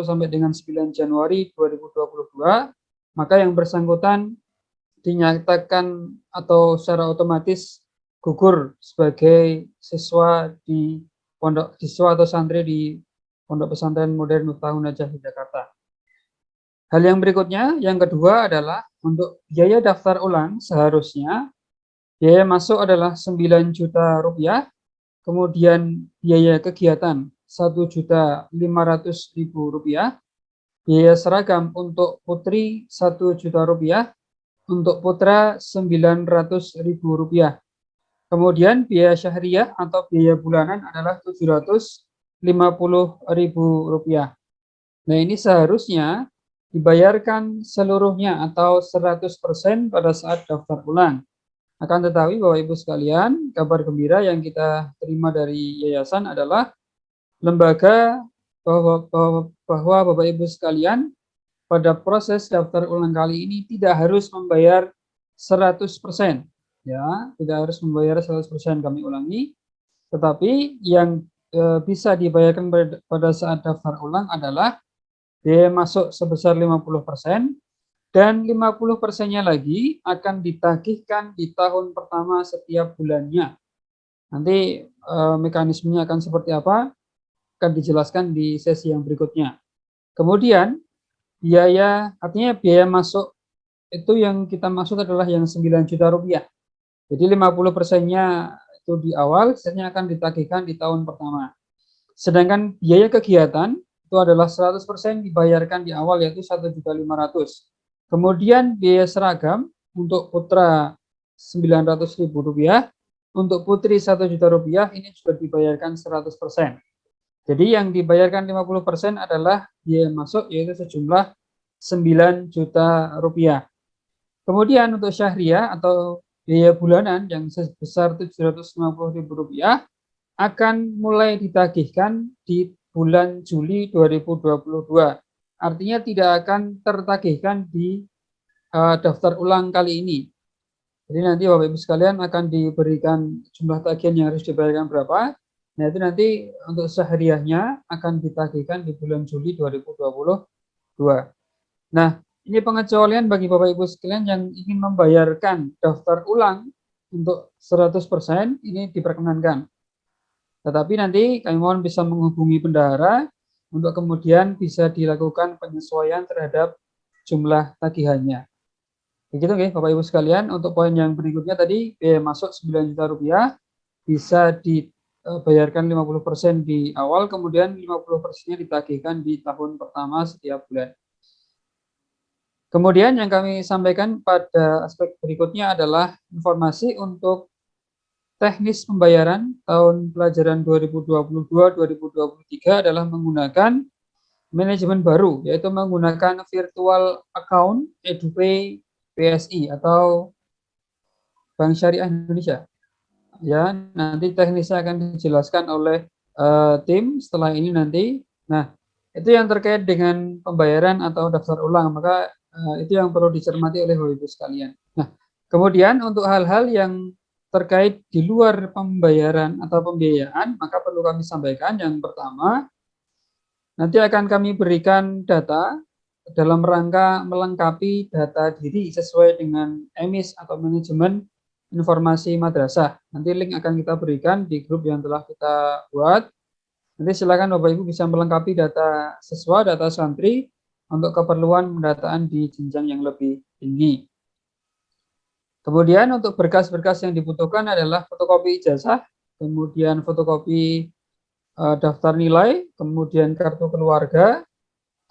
sampai dengan 9 Januari 2022, maka yang bersangkutan dinyatakan atau secara otomatis gugur sebagai siswa atau santri di Pondok Pesantren Modern Miftahun Najah di Jakarta. Hal yang berikutnya, yang kedua adalah untuk biaya daftar ulang seharusnya biaya masuk adalah 9 juta rupiah, kemudian biaya kegiatan 1.500.000 rupiah, biaya seragam untuk putri 1 juta rupiah, untuk putra 900.000 rupiah. Kemudian biaya syahriah atau biaya bulanan adalah 750.000 rupiah. Nah, ini seharusnya dibayarkan seluruhnya atau 100% pada saat daftar ulang. Akan tetapi Bapak Ibu sekalian, kabar gembira yang kita terima dari yayasan adalah lembaga bahwa Bapak Ibu sekalian pada proses daftar ulang kali ini tidak harus membayar 100%. Ya, tidak harus membayar 100%, kami ulangi. Tetapi yang bisa dibayarkan pada saat daftar ulang adalah biaya masuk sebesar 50%, dan 50%-nya lagi akan ditagihkan di tahun pertama setiap bulannya. Nanti mekanismenya akan seperti apa akan dijelaskan di sesi yang berikutnya. Kemudian artinya biaya masuk itu yang kita maksud adalah yang 9 juta rupiah. Jadi 50%-nya itu di awal, sisanya akan ditagihkan di tahun pertama. Sedangkan biaya kegiatan itu adalah 100% dibayarkan di awal, yaitu 1.500.000. Kemudian biaya seragam untuk putra 900.000 rupiah, untuk putri 1 juta rupiah, ini juga dibayarkan 100%. Jadi yang dibayarkan 50% adalah biaya masuk, yaitu sejumlah 9 juta rupiah. Kemudian untuk syahriah atau biaya bulanan yang sebesar 750.000 rupiah akan mulai ditagihkan di bulan Juli 2022. Artinya tidak akan tertagihkan di daftar ulang kali ini. Jadi nanti Bapak Ibu sekalian akan diberikan jumlah tagihan yang harus dibayarkan berapa. Nah, itu nanti untuk syahriahnya akan ditagihkan di bulan Juli 2022. Nah, ini pengecualian bagi Bapak Ibu sekalian yang ingin membayarkan daftar ulang untuk 100%, ini diperkenankan. Tetapi nanti kami mohon bisa menghubungi bendahara untuk kemudian bisa dilakukan penyesuaian terhadap jumlah tagihannya. Begitu okay, Bapak Ibu sekalian. Untuk poin yang berikutnya tadi, biaya masuk 9 juta rupiah bisa dibayarkan 50% di awal, kemudian 50%-nya ditagihkan di tahun pertama setiap bulan. Kemudian yang kami sampaikan pada aspek berikutnya adalah informasi untuk teknis pembayaran tahun pelajaran 2022-2023 adalah menggunakan manajemen baru, yaitu menggunakan virtual account EduPay BSI atau Bank Syariah Indonesia. Ya, nanti teknisnya akan dijelaskan oleh tim setelah ini nanti. Nah, itu yang terkait dengan pembayaran atau daftar ulang, maka itu yang perlu dicermati oleh Bapak Ibu sekalian. Nah, kemudian untuk hal-hal yang terkait di luar pembayaran atau pembiayaan, maka perlu kami sampaikan yang pertama, nanti akan kami berikan data dalam rangka melengkapi data diri sesuai dengan EMIS atau manajemen informasi madrasah. Nanti link akan kita berikan di grup yang telah kita buat. Nanti silakan Bapak Ibu bisa melengkapi data siswa, data santri untuk keperluan pendataan di jenjang yang lebih tinggi. Kemudian untuk berkas-berkas yang dibutuhkan adalah fotokopi ijazah, kemudian fotokopi daftar nilai, kemudian kartu keluarga,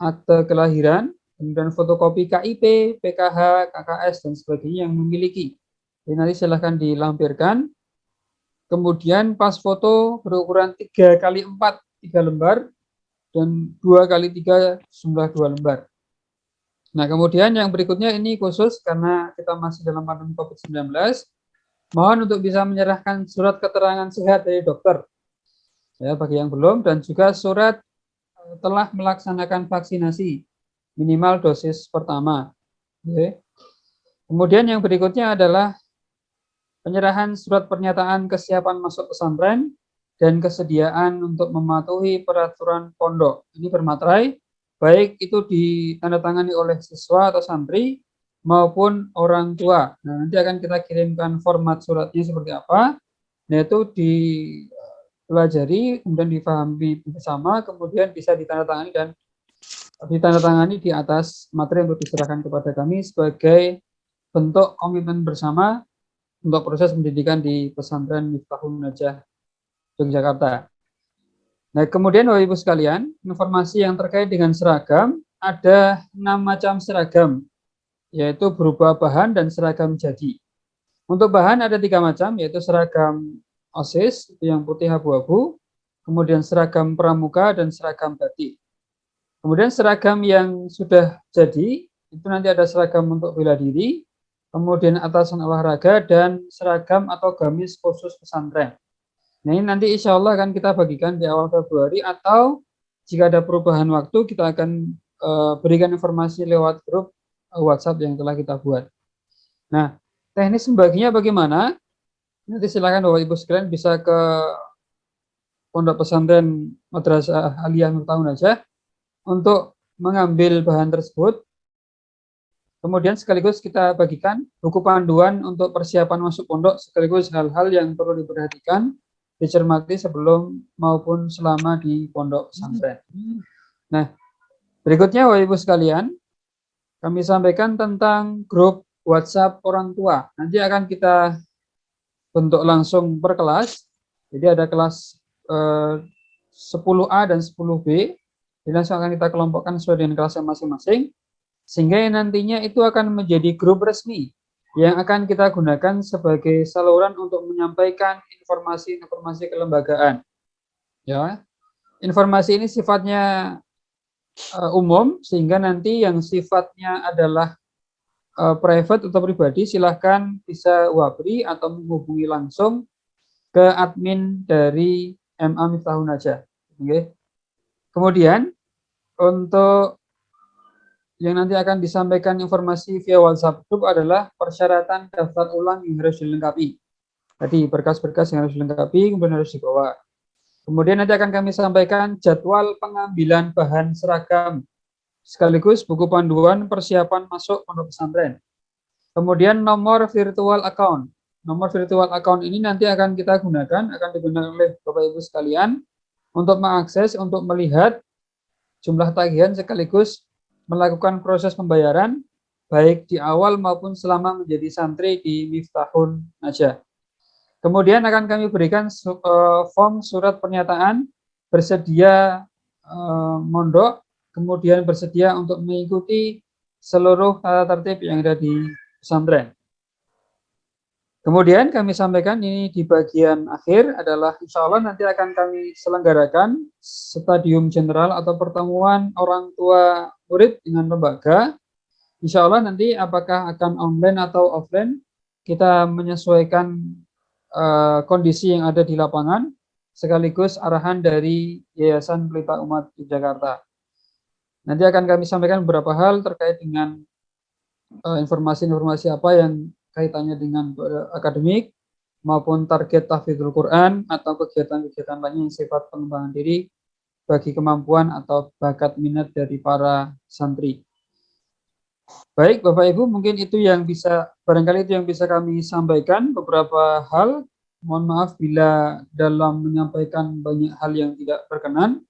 akte kelahiran, kemudian fotokopi KIP, PKH, KKS, dan sebagainya yang memiliki. Jadi nanti silahkan dilampirkan. Kemudian pas foto berukuran 3x4, 3 lembar, dan 2x3 jumlah 2 lembar. Nah, kemudian yang berikutnya ini khusus karena kita masih dalam pandemi COVID-19, mohon untuk bisa menyerahkan surat keterangan sehat dari dokter, ya bagi yang belum, dan juga surat telah melaksanakan vaksinasi minimal dosis pertama. Oke. Kemudian yang berikutnya adalah penyerahan surat pernyataan kesiapan masuk pesantren dan kesediaan untuk mematuhi peraturan pondok. Ini bermaterai, baik itu ditandatangani oleh siswa atau santri maupun orang tua. Nah, nanti akan kita kirimkan format suratnya seperti apa, yaitu dipelajari, kemudian dipahami bersama, kemudian bisa ditandatangani di atas materi yang diserahkan kepada kami sebagai bentuk komitmen bersama untuk proses pendidikan di pesantren Miftahul Najah Yogyakarta. Nah, kemudian Bapak Ibu sekalian, informasi yang terkait dengan seragam, ada 6 macam seragam, yaitu berupa bahan dan seragam jadi. Untuk bahan ada 3 macam, yaitu seragam OSIS, itu yang putih abu-abu, kemudian seragam pramuka dan seragam batik. Kemudian seragam yang sudah jadi, itu nanti ada seragam untuk bela diri, kemudian atasan olahraga, dan seragam atau gamis khusus pesantren. Nah, ini nanti insya Allah akan kita bagikan di awal Februari, atau jika ada perubahan waktu, kita akan berikan informasi lewat grup WhatsApp yang telah kita buat. Nah, teknis membaginya bagaimana? Nanti silakan Bapak Ibu sekalian bisa ke Pondok Pesantren Madrasah Aliyah Miftahul Najah untuk mengambil bahan tersebut. Kemudian sekaligus kita bagikan buku panduan untuk persiapan masuk pondok, sekaligus hal-hal yang perlu diperhatikan, dicermati sebelum maupun selama di pondok pesantren. Nah, berikutnya Bapak Ibu sekalian, kami sampaikan tentang grup WhatsApp orang tua. Nanti akan kita bentuk langsung per kelas. Jadi ada kelas 10A dan 10B. Jadi langsung akan kita kelompokkan sesuai dengan kelasnya masing-masing, sehingga nantinya itu akan menjadi grup resmi yang akan kita gunakan sebagai saluran untuk menyampaikan informasi-informasi kelembagaan. Ya, informasi ini sifatnya umum, sehingga nanti yang sifatnya adalah private atau pribadi silahkan bisa wabri atau menghubungi langsung ke admin dari MA Miftahul Najah. Okay. Kemudian untuk yang nanti akan disampaikan informasi via WhatsApp group adalah persyaratan daftar ulang yang harus dilengkapi. Tadi berkas-berkas yang harus dilengkapi, kemudian harus dibawa. Kemudian nanti akan kami sampaikan jadwal pengambilan bahan seragam, sekaligus buku panduan persiapan masuk pondok pesantren. Kemudian nomor virtual account. Nomor virtual account ini nanti akan kita gunakan, akan digunakan oleh Bapak Ibu sekalian untuk mengakses, untuk melihat jumlah tagihan sekaligus melakukan proses pembayaran baik di awal maupun selama menjadi santri di Miftahul Najah. Kemudian akan kami berikan form surat pernyataan bersedia mondok, kemudian bersedia untuk mengikuti seluruh tata tertib yang ada di pesantren. Kemudian kami sampaikan ini di bagian akhir adalah insya Allah nanti akan kami selenggarakan stadium general atau pertemuan orang tua murid dengan lembaga. Insya Allah nanti apakah akan online atau offline, kita menyesuaikan kondisi yang ada di lapangan, sekaligus arahan dari Yayasan Pelita Umat di Jakarta. Nanti akan kami sampaikan beberapa hal terkait dengan informasi-informasi apa yang kaitannya dengan akademik maupun target tahfidzul Quran atau kegiatan-kegiatan lainnya yang sifat pengembangan diri bagi kemampuan atau bakat minat dari para santri. Baik Bapak Ibu, mungkin itu yang bisa, barangkali itu yang bisa kami sampaikan, beberapa hal. Mohon maaf bila dalam menyampaikan banyak hal yang tidak berkenan.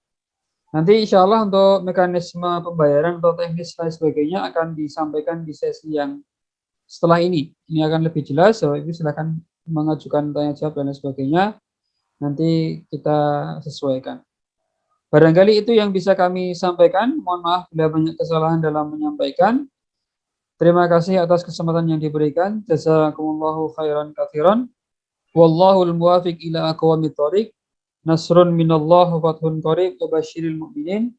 Nanti insya Allah untuk mekanisme pembayaran atau teknis dan sebagainya akan disampaikan di sesi yang setelah ini. Ini akan lebih jelas, Bapak Ibu silakan mengajukan tanya jawab dan lain sebagainya. Nanti kita sesuaikan. Barangkali itu yang bisa kami sampaikan. Mohon maaf bila banyak kesalahan dalam menyampaikan. Terima kasih atas kesempatan yang diberikan. Jazakumullahu khairan katsiran. Wallahul muwafiq ila aqwamit thoriq. Nasrun minallah wa fathun qarib wa basyiril mu'minin.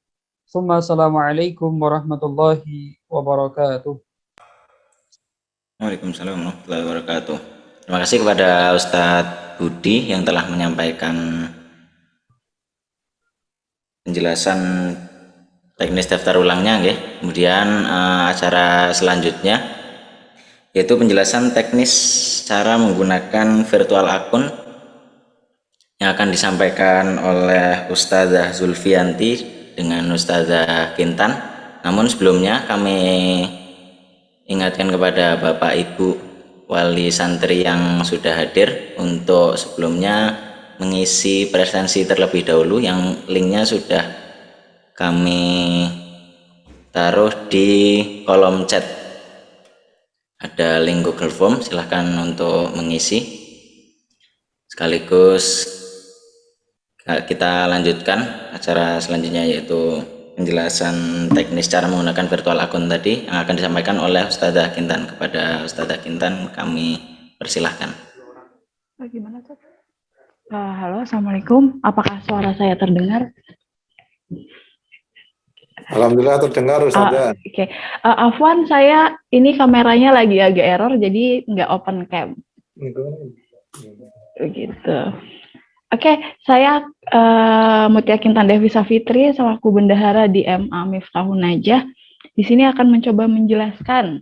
Assalamualaikum warahmatullahi wabarakatuh. Waalaikumsalam warahmatullahi wabarakatuh. Terima kasih kepada Ustadz Budi yang telah menyampaikan penjelasan teknis daftar ulangnya nggih. Kemudian acara selanjutnya yaitu penjelasan teknis cara menggunakan virtual akun yang akan disampaikan oleh Ustazah Zulfianti dengan Ustazah Kintan. Namun sebelumnya kami ingatkan kepada Bapak Ibu wali santri yang sudah hadir untuk sebelumnya mengisi presensi terlebih dahulu yang linknya sudah kami taruh di kolom chat. Ada link Google Form, silahkan untuk mengisi. Sekaligus kita lanjutkan acara selanjutnya, yaitu penjelasan teknis cara menggunakan virtual akun tadi yang akan disampaikan oleh Ustazah Kintan. Kepada Ustazah Kintan kami persilahkan. Gimana tuh? Halo, Assalamualaikum. Apakah suara saya terdengar? Alhamdulillah terdengar Ustazah. Oke. Afwan, saya ini kameranya lagi agak error, jadi nggak open cam. Begitu. Oke, saya Mutia Kintan Devi Safitri, selaku bendahara di MA Miftahun Najah. Di sini akan mencoba menjelaskan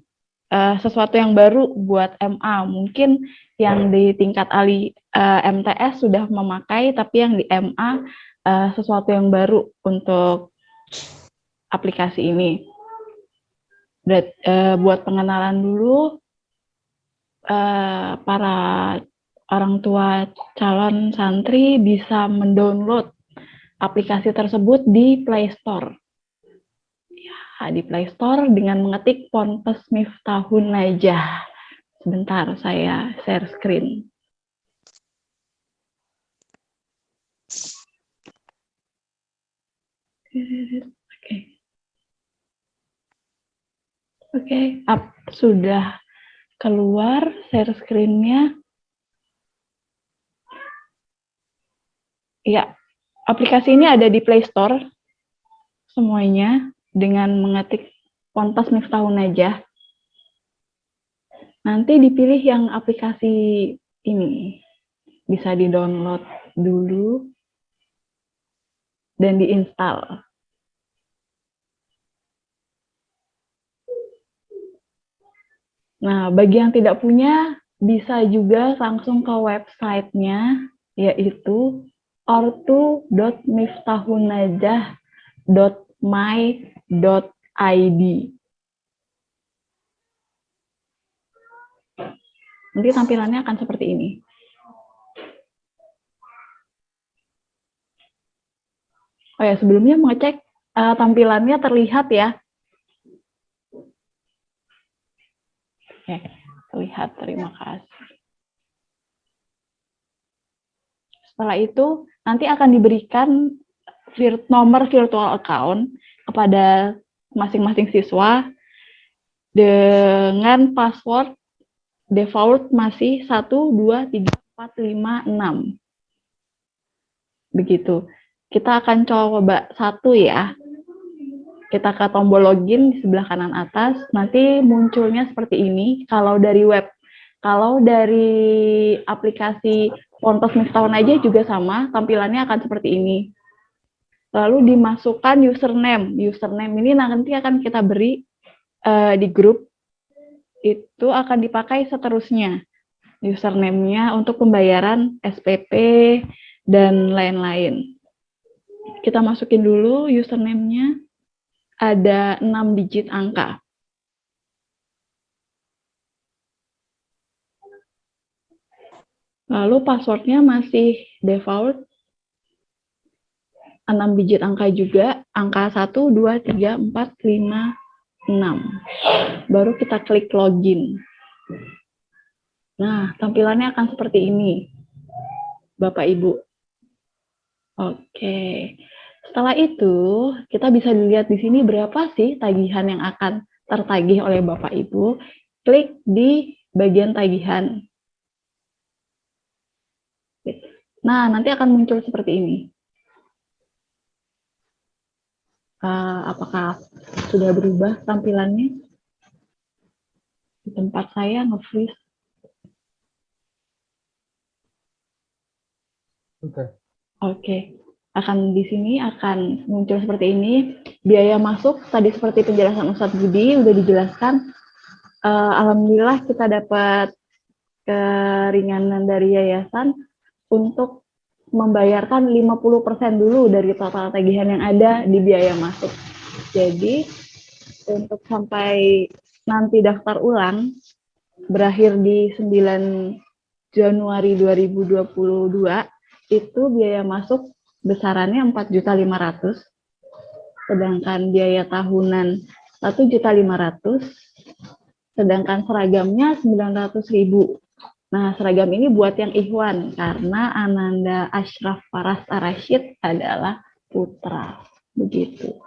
sesuatu yang baru buat MA. Mungkin yang di tingkat MTS sudah memakai, tapi yang di MA sesuatu yang baru untuk aplikasi ini. Buat pengenalan dulu, para orang tua calon santri bisa mendownload aplikasi tersebut di Play Store. Ya, di Play Store dengan mengetik Ponpes Miftahun Najah. Sebentar, saya share screen. Oke, sudah keluar share screen-nya. Ya, aplikasi ini ada di Play Store semuanya dengan mengetik Ponpes Miftahun Najah. Nanti dipilih yang aplikasi ini. Bisa di-download dulu dan diinstal. Nah, bagi yang tidak punya, bisa juga langsung ke websitenya, yaitu ortu.miftahunajah.my.id. Nanti tampilannya akan seperti ini. Oh ya, sebelumnya mengecek tampilannya terlihat ya. Oke, terlihat, terima kasih. Setelah itu, nanti akan diberikan nomor virtual account kepada masing-masing siswa dengan password default masih 1, 2, 3, 4, 5, 6. Begitu. Kita akan coba satu ya. Kita ke tombol login di sebelah kanan atas, nanti munculnya seperti ini kalau dari web. Kalau dari aplikasi Ponpes Miftahun Najah juga sama, tampilannya akan seperti ini. Lalu dimasukkan username. Username ini nanti akan kita beri di grup. Itu akan dipakai seterusnya. Username-nya untuk pembayaran SPP dan lain-lain. Kita masukin dulu username-nya. Ada 6 digit angka. Lalu passwordnya masih default 6 digit angka juga, angka 1, 2, 3, 4, 5, 6. Baru kita klik login. Nah, tampilannya akan seperti ini, Bapak Ibu. Oke. Setelah itu, kita bisa dilihat di sini berapa sih tagihan yang akan tertagih oleh Bapak Ibu. Klik di bagian tagihan. Nah, nanti akan muncul seperti ini. Apakah sudah berubah tampilannya? Di tempat saya nge-freeze. Oke. Oke. Di sini akan muncul seperti ini. Biaya masuk tadi seperti penjelasan Ustadz Budi udah dijelaskan. Alhamdulillah kita dapat keringanan dari yayasan untuk membayarkan 50% dulu dari total tagihan yang ada di biaya masuk. Jadi untuk sampai nanti daftar ulang berakhir di 9 Januari 2022 itu biaya masuk besarannya 4.500.000, sedangkan biaya tahunan 1.500.000, sedangkan seragamnya 900.000. Nah, seragam ini buat yang Ikhwan karena Ananda Ashraf Faras Ar-Rasyid adalah putra. Begitu.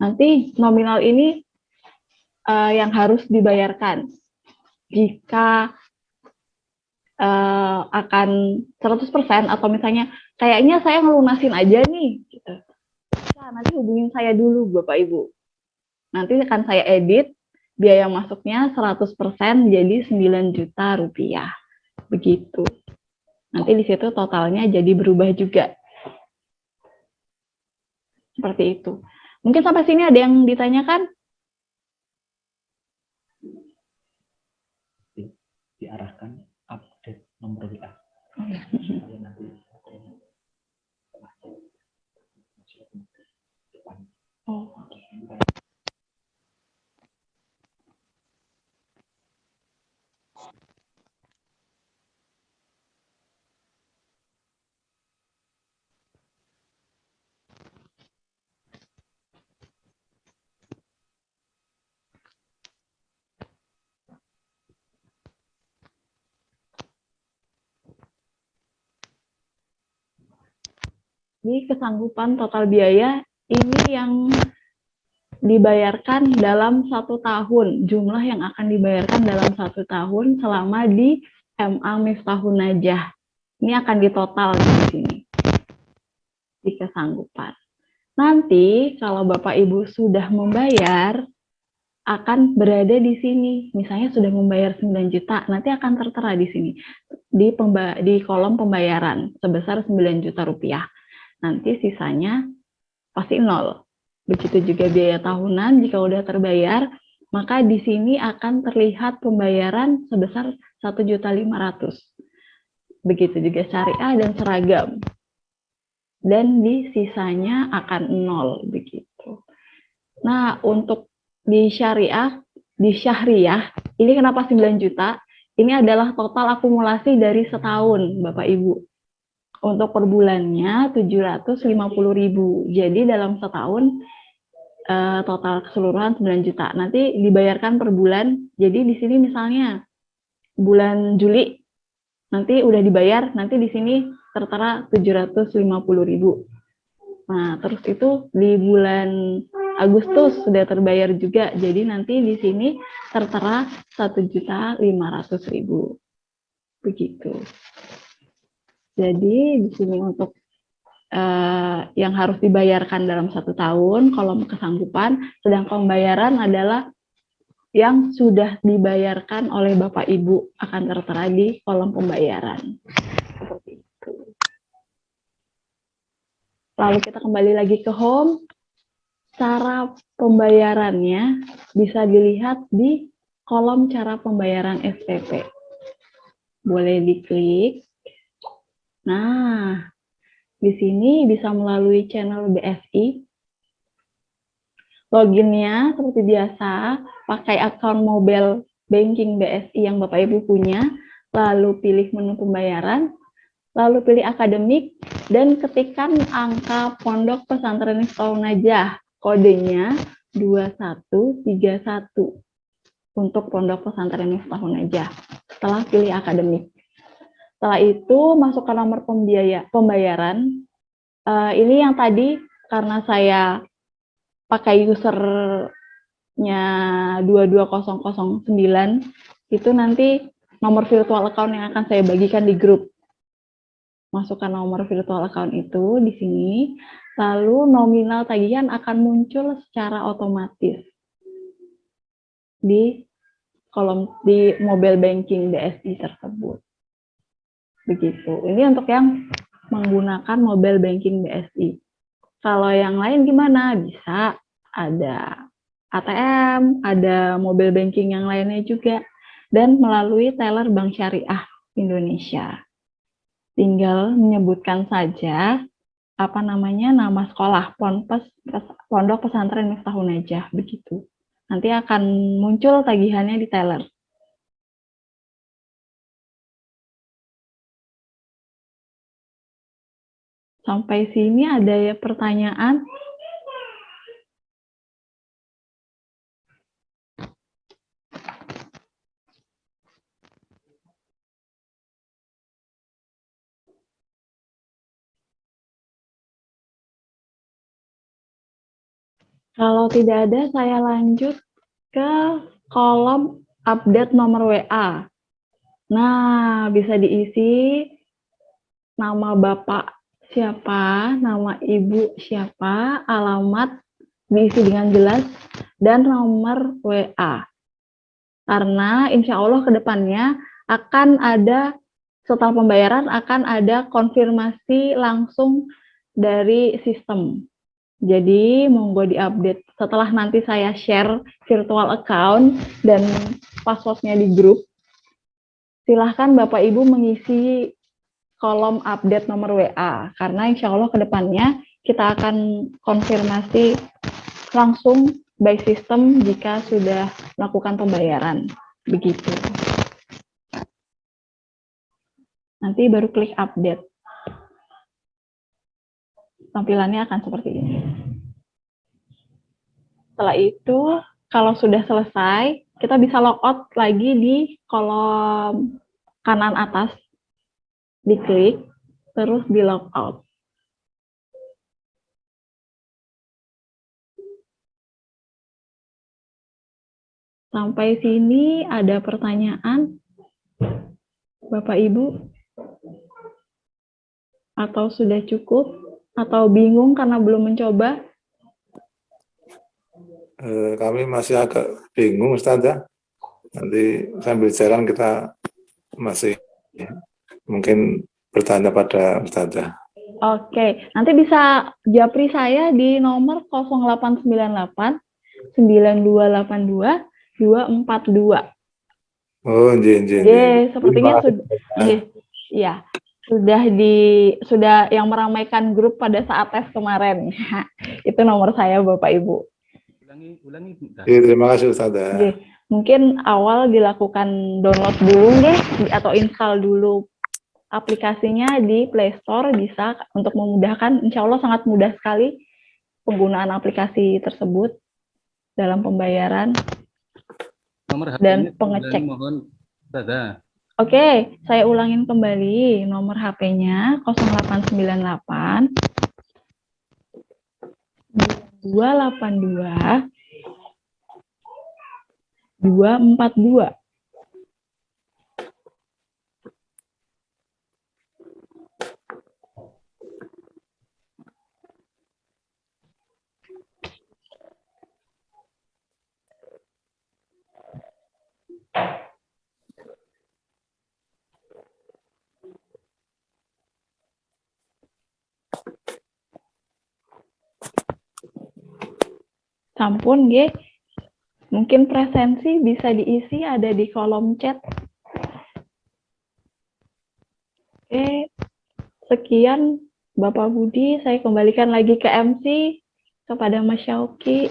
Nanti nominal ini yang harus dibayarkan. Jika akan 100% atau misalnya kayaknya saya ngelunasin aja nih gitu. Nah, nanti hubungin saya dulu Bapak Ibu. Nanti akan saya edit biaya masuknya 100% jadi 9 juta rupiah. Begitu. Nanti di situ totalnya jadi berubah juga. Seperti itu. Mungkin sampai sini ada yang ditanyakan? Diarahkan update nomor WA. Oh. Di kesanggupan total biaya ini yang dibayarkan dalam 1 tahun, jumlah yang akan dibayarkan dalam 1 tahun selama di MA Miftahun Najah. Ini akan ditotal di sini, di kesanggupan. Nanti kalau Bapak Ibu sudah membayar, akan berada di sini. Misalnya sudah membayar 9 juta, nanti akan tertera di sini, di kolom pembayaran sebesar 9 juta rupiah. Nanti sisanya pasti 0. Begitu juga biaya tahunan jika udah terbayar, maka di sini akan terlihat pembayaran sebesar 1.500.000. Begitu juga syariah dan seragam. Dan di sisanya akan 0 begitu. Nah, untuk di syariah, di syahriyah, ini kenapa 9 juta? Ini adalah total akumulasi dari setahun, Bapak Ibu. Untuk per bulannya 750.000. Jadi dalam setahun total keseluruhan 9 juta. Nanti dibayarkan per bulan. Jadi di sini misalnya bulan Juli nanti udah dibayar, nanti di sini tertera 750.000. Nah, terus itu di bulan Agustus sudah terbayar juga. Jadi nanti di sini tertera 1.500.000. Begitu. Jadi di sini untuk yang harus dibayarkan dalam 1 tahun, kolom kesanggupan, sedang pembayaran adalah yang sudah dibayarkan oleh Bapak Ibu akan tertera di kolom pembayaran. Seperti itu. Lalu kita kembali lagi ke home. Cara pembayarannya bisa dilihat di kolom cara pembayaran SPP. Boleh diklik. Nah, di sini bisa melalui channel BSI. Loginnya seperti biasa, pakai akun mobile banking BSI yang Bapak Ibu punya, lalu pilih menu pembayaran, lalu pilih akademik, dan ketikkan angka Pondok Pesantren Miftahul Najah, kodenya 2131 untuk Pondok Pesantren Miftahul Najah. Setelah pilih akademik. Setelah itu masukkan nomor pembayaran. Ini yang tadi karena saya pakai usernya 22009, itu nanti nomor virtual account yang akan saya bagikan di grup. Masukkan nomor virtual account itu di sini, lalu nominal tagihan akan muncul secara otomatis di kolom di mobile banking BSI tersebut. Begitu. Ini untuk yang menggunakan mobile banking BSI. Kalau yang lain gimana? Bisa ada ATM, ada mobile banking yang lainnya juga, dan melalui teller Bank Syariah Indonesia. Tinggal menyebutkan saja nama sekolah, Pondok Pesantren Miftahun Najah, begitu. Nanti akan muncul tagihannya di teller. Sampai sini ada ya pertanyaan? Kalau tidak ada, saya lanjut ke kolom update nomor WA. Nah, bisa diisi nama Bapak siapa, nama Ibu siapa, alamat diisi dengan jelas, dan nomor WA. Karena insya Allah ke depannya akan ada, setelah pembayaran akan ada konfirmasi langsung dari sistem. Jadi monggo diupdate setelah nanti saya share virtual account dan passwordnya di grup. Silahkan Bapak Ibu mengisi kolom update nomor WA, karena insya Allah ke depannya kita akan konfirmasi langsung by system jika sudah melakukan pembayaran. Begitu. Nanti baru klik update. Tampilannya akan seperti ini. Setelah itu, kalau sudah selesai, kita bisa logout lagi di kolom kanan atas. Diklik, terus di logout. Sampai sini ada pertanyaan, Bapak Ibu? Atau sudah cukup? Atau bingung karena belum mencoba? Kami masih agak bingung, Ustazah. Nanti sambil jalan kita masih mungkin bertanya pada Ustazah. Oke, nanti bisa japri saya di nomor 0898 9282 242. Oh, Sepertinya sudah yang meramaikan grup pada saat tes kemarin. Itu nomor saya Bapak Ibu. Ulangi. Terima kasih Ustazah. Mungkin awal dilakukan download dulu atau install dulu aplikasinya di Play Store, bisa untuk memudahkan. Insya Allah sangat mudah sekali penggunaan aplikasi tersebut dalam pembayaran dan pengecek. Oke, saya ulangin kembali nomor HP-nya 0898 282 242. Sampun, nggih. Mungkin presensi bisa diisi ada di kolom chat. Oke, sekian Bapak Budi. Saya kembalikan lagi ke MC kepada Mas Syauki.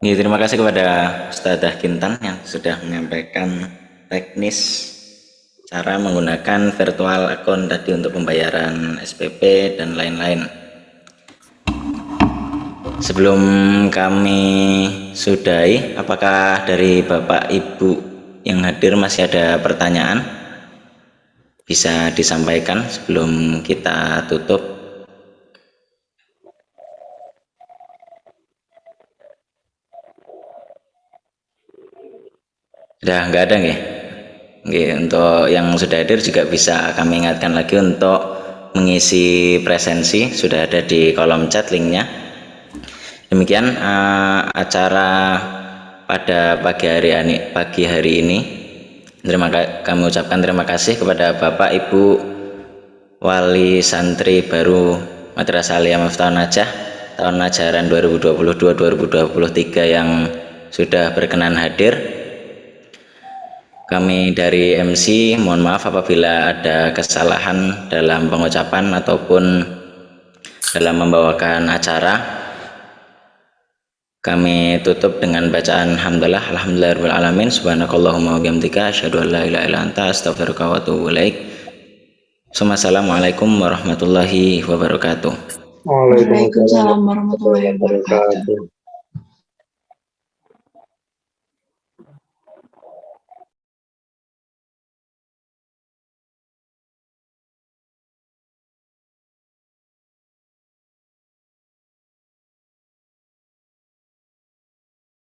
Terima kasih kepada Ustadzah Kintan yang sudah menyampaikan teknis cara menggunakan virtual account tadi untuk pembayaran SPP dan lain-lain. Sebelum kami sudahi, apakah dari Bapak Ibu yang hadir masih ada pertanyaan? Bisa disampaikan sebelum kita tutup. Sudah nggak ada nggih? Untuk yang sudah hadir juga bisa kami ingatkan lagi untuk mengisi presensi, sudah ada di kolom chat linknya. Demikian acara pada pagi hari ini. Kami ucapkan terima kasih kepada Bapak Ibu Wali Santri baru Madrasah Aliyah Miftahun Najah tahun ajaran 2022-2023 yang sudah berkenan hadir. Kami dari MC mohon maaf apabila ada kesalahan dalam pengucapan ataupun dalam membawakan acara. Kami tutup dengan bacaan hamdalah, alhamdulillahirabbil alamin, subhanakallahumma wa bihamdika asyhadu an la ilaha illa anta astaghfiruka wa atubu ilaik. Assalamualaikum warahmatullahi wabarakatuh. Waalaikumsalam Waalaikumsalam warahmatullahi wabarakatuh.